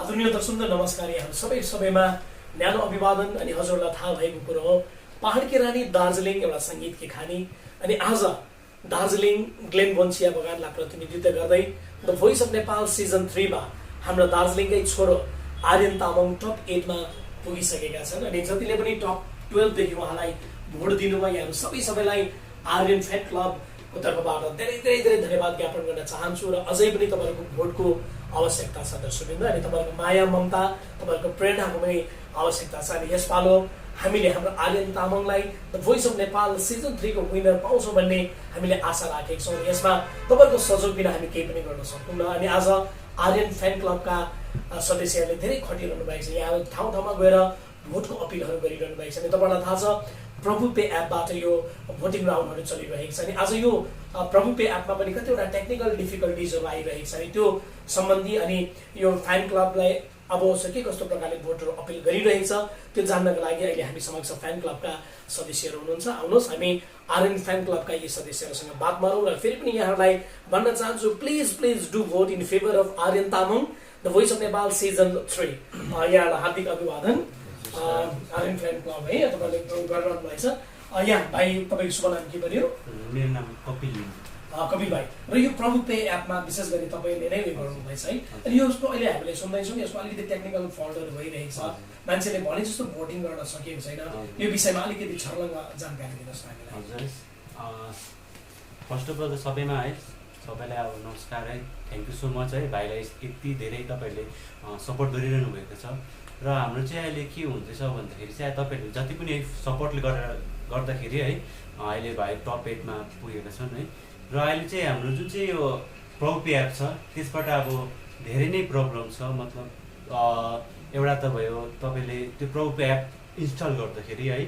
आदरणीय दर्शक नमस्कार। यहाँ सबैमा न्यानो अभिवादन। अनि हजुरलाई थाहा भएको कुरो हो, पहाडकी रानी दार्जिलिङ एउटा सङ्गीतकी खानी। अनि आज दार्जिलिङ ग्लेनबोन चिया बगानलाई प्रतिनिधित्व गर्दै the voice of Nepal season 3 मा हाम्रो दार्जिलिङकै छोरो आर्यन तामाङ टप 8 मा पुगिसकेका छन्। अनि जतिले पनि टप 12 देखि उहाँलाई भोट दिनुभयो, यहाँहरू सबैलाई आर्यन फ्यान क्लबको तर्फबाट धेरै धन्यवाद ज्ञापन गर्न चाहन्छु। र अझै पनि तपाईँहरूको भोटको आवश्यकता छ दर्शकवृन्द। अनि तपाईँहरूको माया ममता, तपाईँहरूको प्रेरणाको पनि आवश्यकता छ। अनि यसपालो हामीले हाम्रो आर्यन तामाङलाई the voice of Nepal season 3 को विनर पाउँछौँ भन्ने हामीले आशा राखेका छौँ। यसमा तपाईँहरूको सहयोग बिना हामी केही पनि गर्न सक्दैनौँ। अनि आज आर्यन फ्यान क्लबका सदस्यहरूले धेरै खटिरहनु भएको छ। यहाँ ठाउँ ठाउँमा गएर भोटको अपिलहरू गरिरहनु भएको छ। अनि तपाईँलाई थाहा छ, प्रभु पे एपबाट यो भोटिङ राउन्डहरू चलिरहेको छ। अनि आज यो प्रभु पे एपमा पनि कतिवटा टेक्निकल डिफिकल्टिजहरू आइरहेको छ। अनि त्यो सम्बन्धी अनि यो फ्यान क्लबलाई अब के कस्तो प्रकारले भोटहरू अपिल गरिरहेछ त्यो जान्नको लागि अहिले हामी समक्ष फ्यान क्लबका सदस्यहरू हुनुहुन्छ। आउनुहोस् हामी आर्यन फ्यान क्लबका यी सदस्यहरूसँग बात मारौँ। र फेरि पनि यहाँहरूलाई भन्न चाहन्छु, please do vote in favour of Aryan Tamang the voice of Nepal season 3। यहाँलाई हार्दिक अभिवादन। आर्यन फ्यान क्लब है तपाईँले गरिरहनु भएको छ। यहाँ भाइ, तपाईँको शुभ नाम के पर्यो? मेरो नाम कपिल भाइ। र यो प्रभु पे एपमा विशेष गरी तपाईँले नै गर्नुभएछ है। अनि यसको अहिले हामीले सुन्दैछौँ, यसको अलिकति टेक्निकल फल्टहरू भइरहेको छ, मान्छेले भने जस्तो भोटिङ गर्न सकेको छैन। यो विषयमा अलिकति छर्लङ्ग जानकारी दिनुहोस् न हामीलाई। हजुर, फर्स्ट अफ अल त सबैलाई अब नमस्कार है। थ्याङ्क यू सो मच है भाइलाई, यति धेरै तपाईँहरूले सपोर्ट गरिरहनु भएको छ। र हाम्रो चाहिँ अहिले के हुँदैछ भन्दाखेरि चाहिँ तपाईँहरूले जति पनि सपोर्टले गर्दाखेरि है अहिले भाइ टप 8 मा पुगेका छन् है। र अहिले चाहिँ हाम्रो जुन चाहिँ यो प्रभु पे एप छ त्यसबाट अब धेरै नै प्रब्लम छ। मतलब एउटा त भयो, तपाईँले त्यो प्रभु पे एप इन्स्टल गर्दाखेरि है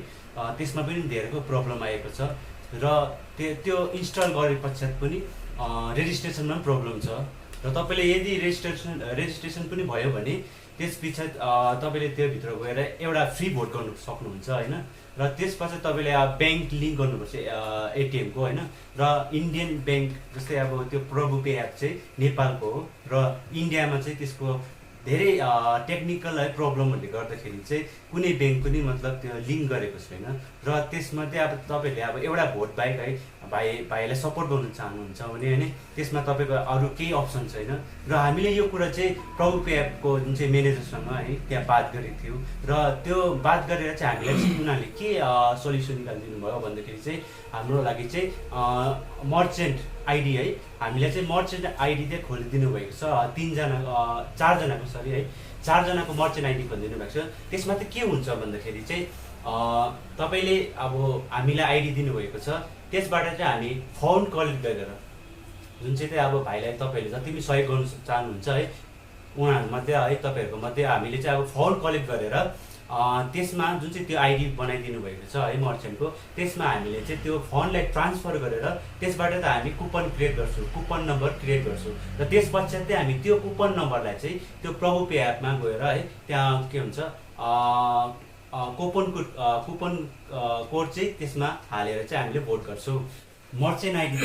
त्यसमा पनि धेरैको प्रब्लम आएको छ। र त्यो इन्स्टल गरे पश्चात पनि रेजिस्ट्रेसनमा पनि प्रब्लम छ। र तपाईँले यदि रेजिस्ट्रेसन पनि भयो भने त्यस पछाडि तपाईँले त्योभित्र गएर एउटा फ्री भोट गर्नु सक्नुहुन्छ होइन। र त्यस पछाडि तपाईँले अब ब्याङ्क लिङ्क गर्नुपर्छ एटिएमको होइन। र इन्डियन ब्याङ्क जस्तै अब त्यो प्रभु पे एप चाहिँ नेपालको हो र इन्डियामा चाहिँ त्यसको धेरै टेक्निकल है प्रब्लमहरूले गर्दाखेरि चाहिँ कुनै ब्याङ्क पनि मतलब त्यो लिङ्क गरेको छैन। र त्यसमध्ये अब तपाईँहरूले अब एउटा भोट बाहेक है भाइलाई सपोर्ट गर्नु चाहनुहुन्छ भने होइन त्यसमा तपाईँको अरू केही अप्सन छैन। र हामीले यो कुरा चाहिँ प्रभु पे एपको जुन चाहिँ म्यानेजरसँग है त्यहाँ बात गरेको थियौँ। र त्यो बात गरेर चाहिँ हामीलाई चाहिँ उनीहरूले के सल्युसन निकालिदिनु भयो भन्दाखेरि चाहिँ हाम्रो लागि चाहिँ मर्चेन्ट आइडी है, हामीलाई चाहिँ मर्चेन्ट आइडी चाहिँ खोलिदिनु भएको छ। चारजनाको मर्चेन्ट आइडी खोलिदिनु भएको छ। त्यसमा चाहिँ के हुन्छ भन्दाखेरि चाहिँ तपाईँले अब हामीलाई आइडी दिनुभएको छ, त्यसबाट चाहिँ हामी फन्ड कलेक्ट गरेर जुन चाहिँ अब भाइलाई तपाईँहरूले जति पनि सहयोग गर्नु चाहनुहुन्छ है उहाँहरूमध्ये है तपाईँहरूको मध्ये हामीले चाहिँ अब फन्ड कलेक्ट गरेर त्यसमा जुन चाहिँ त्यो आइडी बनाइदिनु भएको छ है मर्चेन्टको, त्यसमा हामीले चाहिँ त्यो फन्डलाई ट्रान्सफर गरेर त्यसबाट त हामी कुपन क्रिएट गर्छौँ, कुपन नम्बर क्रिएट गर्छौँ। र त्यस पश्चात चाहिँ हामी त्यो कुपन नम्बरलाई चाहिँ त्यो प्रभु पे एपमा गएर है त्यहाँ के हुन्छ कुपन कोड चाहिँ त्यसमा हालेर चाहिँ हामीले भोट गर्छौँ। मर्चेन्ट आइडी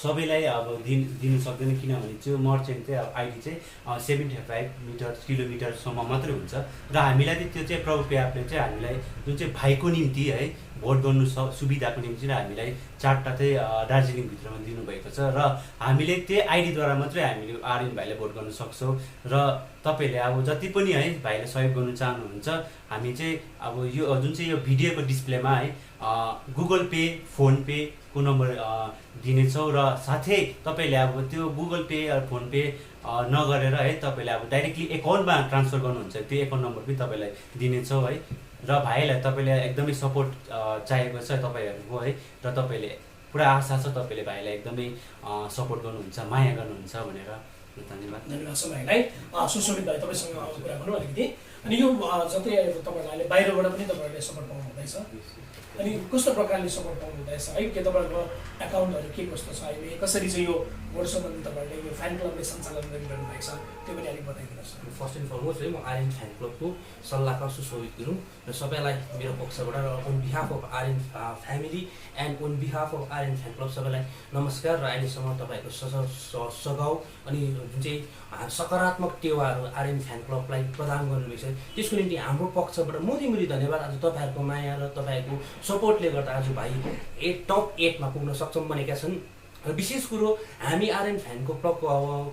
सबैलाई अब दिनु सक्दैन, किनभने त्यो मर्चेन्ट चाहिँ अब आइडी चाहिँ 75 किलोमिटरसम्म मात्रै हुन्छ। र हामीलाई चाहिँ त्यो चाहिँ प्रभु पे एपले चाहिँ हामीलाई जुन चाहिँ भाइको निम्ति है भोट गर्नु सुविधाको निम्ति नै हामीलाई 4टा चाहिँ दार्जिलिङभित्रमा दिनुभएको छ। र हामीले त्यो आइडीद्वारा मात्रै हामीले आर्यन भाइलाई भोट गर्न सक्छौँ। र तपाईँहरूले अब जति पनि है भाइलाई सहयोग गर्नु चाहनुहुन्छ हामी चाहिँ अब यो जुन चाहिँ यो भिडियोको डिस्प्लेमा है गुगल पे फोन पे को नम्बर दिनेछौँ। र साथै तपाईँले अब त्यो गुगल पे फोन पे नगरेर है तपाईँले अब डाइरेक्टली एकाउन्टमा ट्रान्सफर गर्नुहुन्छ, त्यो एकाउन्ट नम्बर पनि तपाईँलाई दिनेछौँ है। र भाइलाई तपाईँले एकदमै सपोर्ट चाहिएको छ तपाईँहरूको है। र तपाईँले पुरा आशा छ तपाईँले भाइलाई एकदमै सपोर्ट गर्नुहुन्छ, माया गर्नुहुन्छ भनेर। धन्यवाद सबैलाई। सुशोभित भाइ, तपाईँसँग कुरा गरौँ अलिकति। अनि यो जतै तपाईँहरूले बाहिरबाट पनि तपाईँहरूले सपोर्ट पाउनु हुँदैछ, अनि कस्तो प्रकारले सपोर्ट पाउनु हुँदैछ है? के तपाईँहरूको एकाउन्टहरू के कस्तो छ अहिले? कसरी चाहिँ यो भोट सम्बन्धी तपाईँहरूले यो फ्यान क्लबले सञ्चालन गरिरहनु भएको छ त्यो पनि अलिक बताइदिनुहोस्। फर्स्ट एन्ड फरमोस्ट है म आर्यन फ्यान क्लबको सल्लाहकार सुशोभित गुरुङ र सबैलाई मेरो पक्षबाट र on behalf of Aryan family and on behalf of Aryan fan club सबैलाई नमस्कार। र अहिलेसम्म तपाईँहरूको सघाउ अनि जुन चाहिँ सकारात्मक टेवाहरू आरएन फ्यान क्लबलाई प्रदान गर्नुभएको छ त्यसको निम्ति हाम्रो पक्षबाट मुरी धन्यवाद। आज तपाईँहरूको माया र तपाईँहरूको सपोर्टले गर्दा आज भाइ टप 8मा पुग्न सक्षम बनेका छन्। र विशेष कुरो हामी आरएन फ्यानको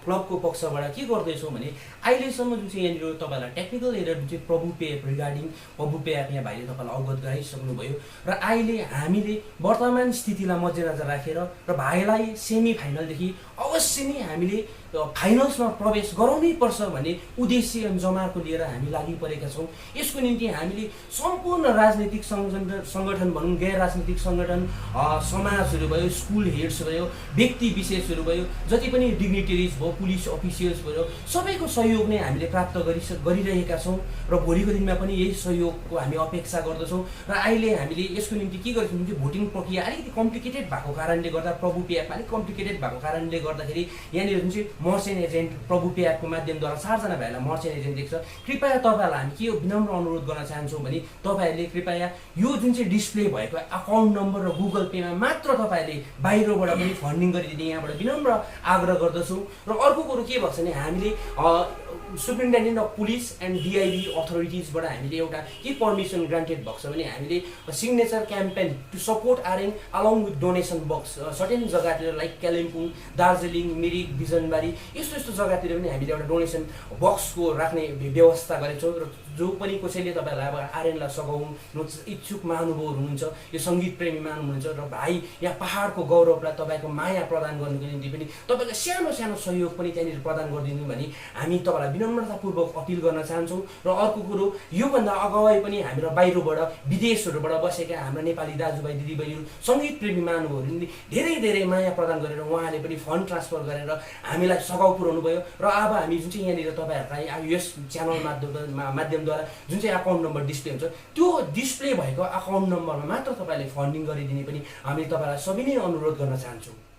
क्लबको पक्षबाट के गर्दैछौँ भने अहिलेसम्म जुन चाहिँ यहाँनिर तपाईँलाई टेक्निकल एरर जुन चाहिँ प्रभु पे एप रिगार्डिङ प्रभु पे एप यहाँ भाइले तपाईँलाई अवगत गराइसक्नुभयो र अहिले हामीले वर्तमान स्थितिलाई मध्यनजर राखेर र भाइलाई सेमी फाइनलदेखि अवश्य नै हामीले फाइनल्समा प्रवेश गराउनै पर्छ भन्ने उद्देश्य अनि जमाको लिएर हामी लागि परेका छौँ। यसको निम्ति हामीले सम्पूर्ण राजनीतिक सङ्गठन भनौँ, गैर राजनीतिक सङ्गठन, समाजहरू भयो, स्कुल हेड्स भयो, व्यक्ति विशेषहरू भयो, जति पनि डिग्निटरिज भयो, पुलिस अफिसियल्स भयो, सबैको सहयोग नै हामीले प्राप्त गरिरहेका छौँ र भोलिको दिनमा पनि यही सहयोगको हामी अपेक्षा गर्दछौँ। र अहिले हामीले यसको निम्ति के गर्छौँ भने भोटिङ प्रक्रिया अलिकति कम्प्लिकेटेड भएको कारणले गर्दा, प्रभु पे एपमा अलिक कम्प्लिकेटेड भएको कारणले गर्दाखेरि यहाँनिर जुन चाहिँ मर्चेन्ट एजेन्ट प्रभु पे एपको माध्यमद्वारा 4जना भाइलाई मर्चेन्ट एजेन्ट देख्छ। कृपया तपाईँहरूलाई हामी के विनम्र अनुरोध गर्न चाहन्छौँ भने तपाईँहरूले कृपया यो जुन चाहिँ डिस्प्ले भएको अकाउन्ट नम्बर र गुगल पेमा मात्र तपाईँहरूले बाहिरबाट पनि फन्डिङ गरिदिने यहाँबाट विनम्र आग्रह गर्दछौँ। र अर्को कुरो के भन्छ भने हामीले superintendent of police and DIB अथोरिटिजबाट हामीले एउटा के पर्मिसन ग्रान्टेड भएको छ भने हामीले signature campaign to support RN along with donation box certain जग्गातिर लाइक कालिम्पोङ, दार्जिलिङ, मिरिक, बिजनबारी यस्तो जग्गातिर पनि हामीले एउटा डोनेसन बक्सको राख्ने व्यवस्था गरेछौँ। र जो पनि कसैले तपाईँहरूलाई अब आरएनलाई सघाउनु इच्छुक महानुभावहरू हुनुहुन्छ, यो सङ्गीत प्रेमी हुनुहुन्छ र भाइ यहाँ पहाडको गौरवलाई तपाईँको माया प्रदान गर्नुको निम्ति पनि तपाईँको सानो सानो सहयोग पनि त्यहाँनिर प्रदान गरिदिनु भने हामी तपाईँलाई विनम्रतापूर्वक अपिल गर्न चाहन्छौँ। र अर्को कुरो योभन्दा अगावै पनि हाम्रो बाहिरबाट विदेशहरूबाट बसेका हाम्रो नेपाली दाजुभाइ दिदीबहिनीहरू सङ्गीत प्रेमी महानुभावहरूले धेरै माया प्रदान गरेर उहाँले पनि फन्ड ट्रान्सफर गरेर हामीलाई सघाउ पुर्याउनु भयो। र अब हामी जुन चाहिँ यहाँनिर तपाईँहरूलाई यस च्यानल माध्यमद्वारा जुन चाहिँ अकाउन्ट नम्बर डिस्प्ले हुन्छ त्यो डिस्प्ले भएको अकाउन्ट नम्बरमा मात्र तपाईँले फन्डिङ गरिदिने पनि हामी तपाईँलाई सबै नै अनुरोध गर्न चाहन्छौँ।